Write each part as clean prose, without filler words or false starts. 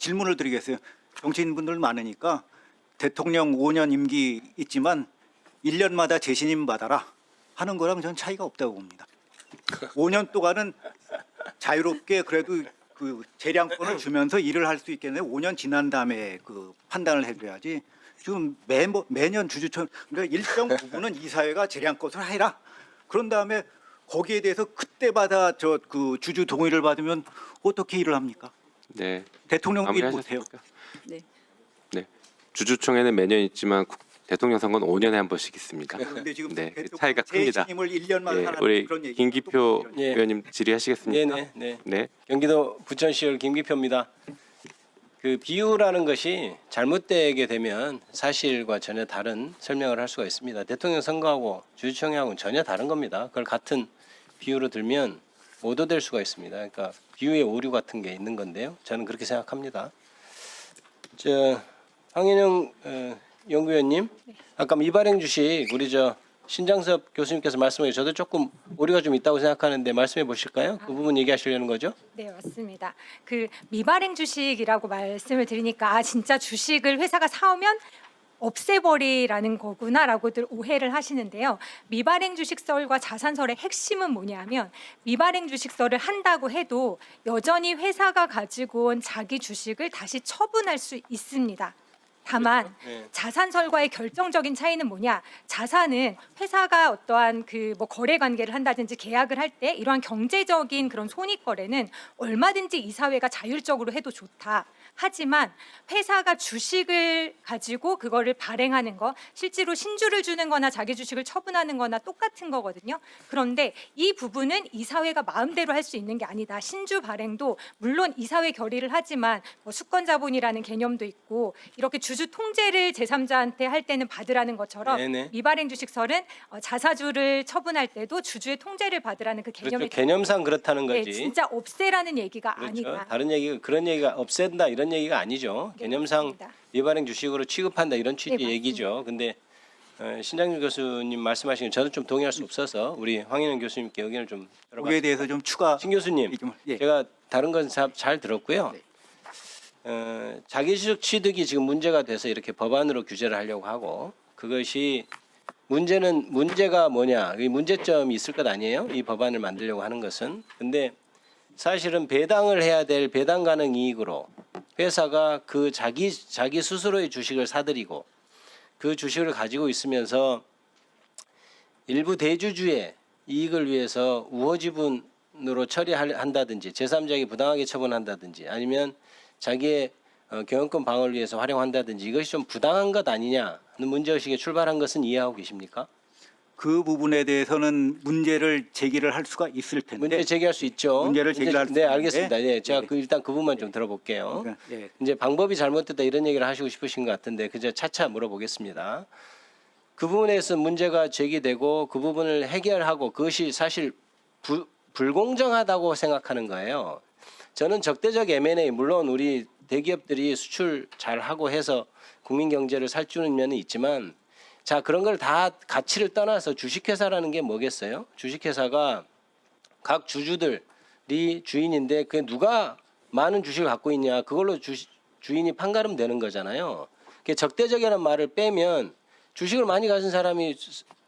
질문을 드리겠어요. 정치인분들 많으니까 대통령 5년 임기 있지만 1년마다 재신임 받아라 하는 거랑 전 차이가 없다고 봅니다. 5년 동안은 자유롭게 그래도 그 재량권을 주면서 일을 할 수 있겠네요. 5년 지난 다음에 그 판단을 해줘야지. 지금 매년 주주총 그러니까 일정 부분은 이사회가 재량권을 해라. 그런 다음에 거기에 대해서 그때마다 저 그 주주 동의를 받으면 어떻게 일을 합니까? 네. 대통령도 일 못해요. 마무리하셨습니까? 네. 네. 주주총회는 매년 있지만 대통령 선거는 5년에 한 번씩 있습니다. 그런데 지금 네, 대통령 차이가 큽니다. 재신임을 1년만 예, 하라는 우리 그런 얘기. 김기표 예. 의원님 질의하시겠습니까? 네. 네. 경기도 부천시의원 김기표입니다. 그 비유라는 것이 잘못되게 되면 사실과 전혀 다른 설명을 할 수가 있습니다. 대통령 선거하고 주주총회하고는 전혀 다른 겁니다. 그걸 같은 비유로 들면 오도될 수가 있습니다. 그러니까 비유의 오류 같은 게 있는 건데요. 저는 그렇게 생각합니다. 황인영 연구위원님, 아까 미발행 주식 우리 신장섭 교수님께서 말씀해 저도 조금 오류가 좀 있다고 생각하는데 말씀해 보실까요? 그 부분 얘기하시려는 거죠? 네, 맞습니다. 그 미발행 주식이라고 말씀을 드리니까 진짜 주식을 회사가 사오면 없애버리라는 거구나라고들 오해를 하시는데요. 미발행 주식설과 자산설의 핵심은 뭐냐면 미발행 주식설을 한다고 해도 여전히 회사가 가지고 온 자기 주식을 다시 처분할 수 있습니다. 다만 네. 자산설과의 결정적인 차이는 뭐냐? 자산은 회사가 어떠한 그 뭐 거래 관계를 한다든지 계약을 할 때 이러한 경제적인 그런 손익 거래는 얼마든지 이사회가 자율적으로 해도 좋다. 하지만 회사가 주식을 가지고 그거를 발행하는 거, 실제로 신주를 주는 거나 자기 주식을 처분하는 거나 똑같은 거거든요. 그런데 이 부분은 이사회가 마음대로 할 수 있는 게 아니다. 신주 발행도 물론 이사회 결의를 하지만 뭐 수권 자본이라는 개념도 있고 이렇게 주주 통제를 제3자한테 할 때는 받으라는 것처럼 네네. 미발행 주식설은 자사주를 처분할 때도 주주의 통제를 받으라는 그 개념이 그렇죠. 개념상 그렇다는 네, 거지. 진짜 없애라는 얘기가 그렇죠. 아니다. 다른 얘기 그런 얘기가 없앤다 이런 얘기가 아니죠. 네, 개념상 맞습니다. 미발행 주식으로 취급한다 이런 취지 네, 얘기죠. 근데 신장준 교수님 말씀하신 게 저는 좀 동의할 수 없어서 우리 황인영 교수님께 의견을 좀 거기에 들어봤습니다. 대해서 좀 추가 신 교수님, 예. 제가 다른 건 잘 들었고요. 네. 자기주식 취득이 지금 문제가 돼서 이렇게 법안으로 규제를 하려고 하고 그것이 문제가 뭐냐? 이 문제점이 있을 것 아니에요? 이 법안을 만들려고 하는 것은. 근데 사실은 배당을 해야 될 배당 가능 이익으로 회사가 그 자기 스스로의 주식을 사들이고 그 주식을 가지고 있으면서 일부 대주주의 이익을 위해서 우호 지분으로 처리한다든지 제3자에게 부당하게 처분한다든지 아니면 자기의 경영권 방어를 위해서 활용한다든지 이것이 좀 부당한 것 아니냐 하는 문제의식에 출발한 것은 이해하고 계십니까? 그 부분에 대해서는 문제를 제기를 할 수가 있을 텐데. 문제 제기할 수 있죠. 문제를 제기할 수 네, 있는데. 알겠습니다. 네, 제가 네. 일단 그 부분만 좀 들어볼게요. 그러니까, 예. 이제 방법이 잘못됐다 이런 얘기를 하시고 싶으신 것 같은데 그저 차차 물어보겠습니다. 그 부분에서 문제가 제기되고 그 부분을 해결하고 그것이 사실 불공정하다고 생각하는 거예요. 저는 적대적 M&A 물론 우리 대기업들이 수출 잘하고 해서 국민 경제를 살찌우는 면은 있지만 자 그런 걸 다 가치를 떠나서 주식회사라는 게 뭐겠어요? 주식회사가 각 주주들이 주인인데 그 누가 많은 주식을 갖고 있냐 그걸로 주인이 판가름 되는 거잖아요. 적대적이라는 말을 빼면 주식을 많이 가진 사람이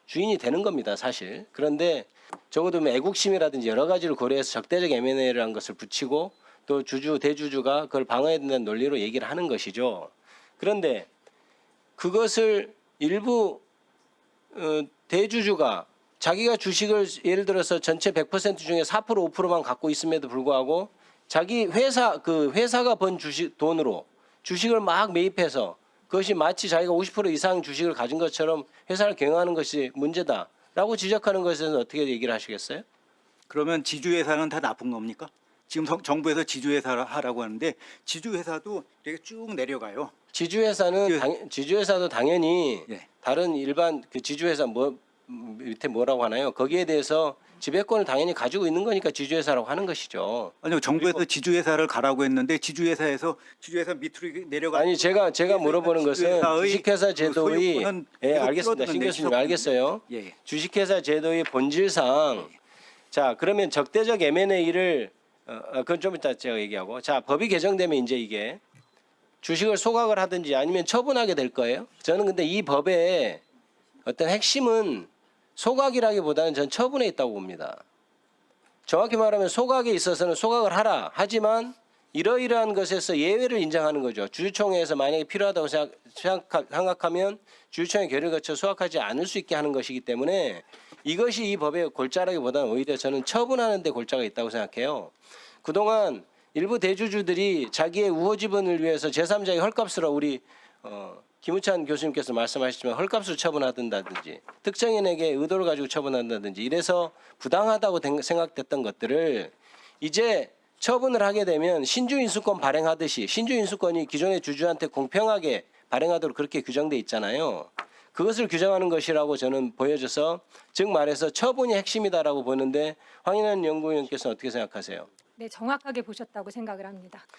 주인이 되는 겁니다, 사실. 그런데 적어도 뭐 애국심이라든지 여러 가지를 고려해서 적대적 M&A라는 것을 붙이고 또 대주주가 그걸 방어해야 된다는 논리로 얘기를 하는 것이죠. 그런데 그것을 일부 대주주가 자기가 주식을 예를 들어서 전체 100% 중에 4% 5%만 갖고 있음에도 불구하고 자기 회사가 번 돈으로 주식을 막 매입해서 그것이 마치 자기가 50% 이상 주식을 가진 것처럼 회사를 경영하는 것이 문제다라고 지적하는 것에 대해서 어떻게 얘기를 하시겠어요? 그러면 지주회사는 다 나쁜 겁니까? 지금 정부에서 지주회사 하라고 하는데 지주회사도 이렇게 쭉 내려가요. 지주회사도 당연히 예. 다른 일반 그 지주회사 밑에 뭐라고 하나요? 거기에 대해서 지배권을 당연히 가지고 있는 거니까 지주회사라고 하는 것이죠. 아니요, 정부에서 지주회사를 가라고 했는데 지주회사 밑으로 내려가. 아니 제가 물어보는 것은 주식회사 제도의 알겠습니다. 신 교수님 알겠어요. 예. 주식회사 제도의 본질상 자 그러면 적대적 M&A를 그건 좀 이따 제가 얘기하고 자 법이 개정되면 이제 이게 주식을 소각을 하든지 아니면 처분하게 될 거예요. 저는 근데 이 법의 어떤 핵심은 소각이라기보다는 전 처분에 있다고 봅니다. 정확히 말하면 소각에 있어서는 소각을 하라. 하지만 이러이러한 것에서 예외를 인정하는 거죠. 주주총회에서 만약에 필요하다고 생각하면 주주총회 결의를 거쳐 소각하지 않을 수 있게 하는 것이기 때문에 이것이 이 법의 골자라기보다는 오히려 저는 처분하는 데 골자가 있다고 생각해요. 그동안 일부 대주주들이 자기의 우호 지분을 위해서 제3자의 헐값으로 우리 김우찬 교수님께서 말씀하셨지만 헐값을 처분하든다든지 특정인에게 의도를 가지고 처분한다든지 이래서 부당하다고 생각됐던 것들을 이제 처분을 하게 되면 신주인수권 발행하듯이 신주인수권이 기존의 주주한테 공평하게 발행하도록 그렇게 규정돼 있잖아요. 그것을 규정하는 것이라고 저는 보여져서 즉 말해서 처분이 핵심이다라고 보는데 황인한 연구위원께서는 어떻게 생각하세요? 네, 정확하게 보셨다고 생각을 합니다.